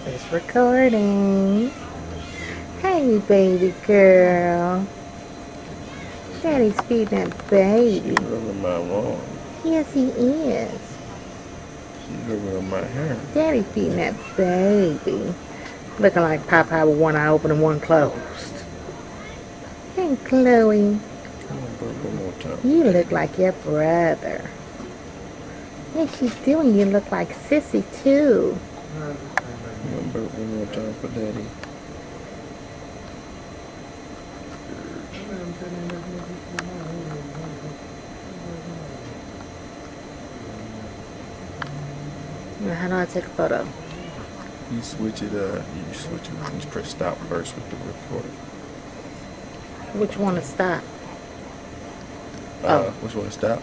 It's recording. Hey, baby girl. Daddy's feeding that baby. She's rubbing my arm. Yes, he is. She's rubbing on my hair. Daddy feeding that baby. Looking like Popeye with one eye open and one closed. Hey, Chloe. I'm gonna burp one more time. You look like your brother. Yes, you do, and you look like Sissy, too. I'm gonna burp one more time for Daddy. Now, how do I take a photo? You switch it, you just press stop first with the recorder. Which one to stop? Which one to stop?